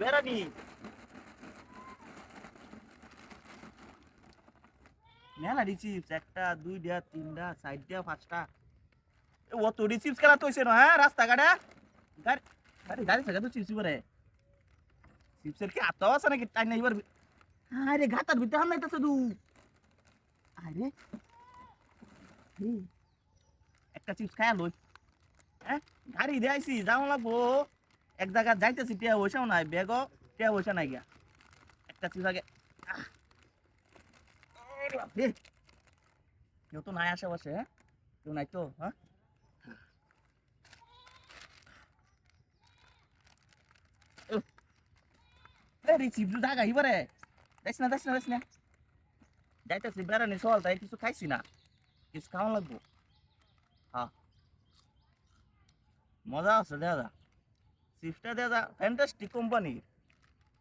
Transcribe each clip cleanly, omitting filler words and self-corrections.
বেড়ানি মেলা চিপস একটা দুইটা তিনটা চারটা পাঁচটা অত চিপস খেলা তো হয়েছে না হ্যাঁ রাস্তাঘাটে গাড়ি গাড়ি গাড়ি থাকা তো চিপস করে চিপসের কি আত্ম আছে নাকি টাই না এবার আরে ঘাটার ভিতরে হামলাই তো শুধু আরে একটা চিপস খায়া লই হ্যাঁ গাড়ি দিয়েছি যাও লাগবো এক জায়গা যাইতেছি টিয়া বসেও নাই ব্যাগও টিয়া বসে নাই গিয়া একটা চিপস আগে কেউ তো নাই আশেপাশে হ্যাঁ কেউ নাই তো হ্যাঁ চিপস জায়গা এবারে দেখ না দেখ না দেখ না যাইতেছি বেড়ানি চল তাই কিছু খাইছি না কিছু খাওয়া লাগবো হ্যাঁ মজা আছে দাদা চিপসটা দাদা ফ্যান্টাস্টিক কোম্পানির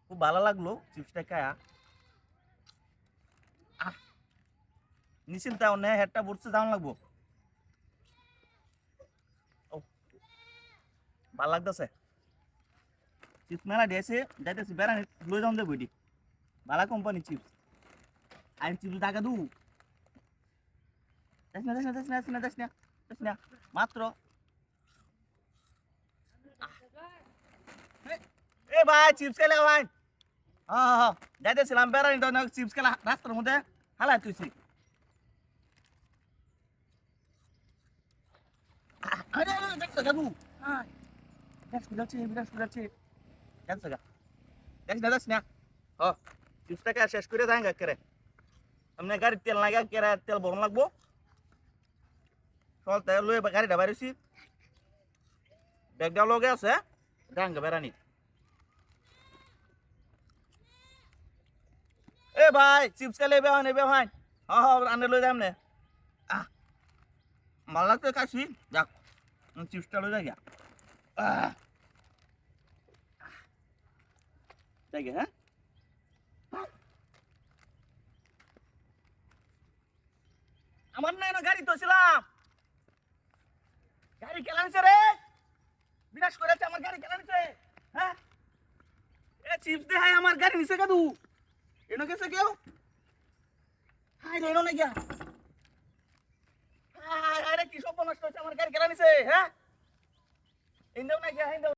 খুব ভালো লাগলো চিপসটা খায়া নিশ্চিন্তা অন্য হেডটা বুঝতে যাওয়া লাগবো ও ভালো লাগতেছে চিপস মেলা দিয়েছে যাইতেছি বেড়ানি লই যাওয়া যাবো এটি ভালো কোম্পানি চিপস আর চিপস টাকা দু দেখ না দেখ না দেখ না দেখ না দেখ না দেখ না মাত্র এ ভাই চিপস খেলে ভাই হ্যাঁ হ্যাঁ যাইতেছিলাম বেড়ানি তো চিপস খেলা রাস্তার মধ্যে হালাই তুইছি আরে দেখছো গাবু হ্যাঁ বিরাট যাচ্ছে দেখছো গা দেখ না দেখ না হ চিপসটাকে শেষ করে যাই গা কেরে আমনে গাড়ির তেল লাগা কেরে তেল ভরন লাগবো চল তেল লয়ে গাড়িটা বাইরেছি ব্যাগটা লগে আছে যাই গা বেড়ানি এ ভাই চিপস খেলে নেবে ভাই হ্যাঁ হ্যাঁ আনে লই যাম নে ভালো লাগতে খাইছি যাক চিপসটা লই যাই গা যাই গে হ্যাঁ আমার না গাড়ি তো ছিলাম গাড়ি কেলা নিছে রে বিনাশ করেছে আমার গাড়ি কেলা নিছে হ্যাঁ এ চিপস দে হাই আমার গাড়ি নিছে কাদু এনো গেছে কেউ হাই রে এনো না গিয়া হাই হাই রে কি সব নষ্ট হচ্ছে আমার গাড়ি কেলা নিছে হ্যাঁ ইন্দাও না গিয়া ইন্দাও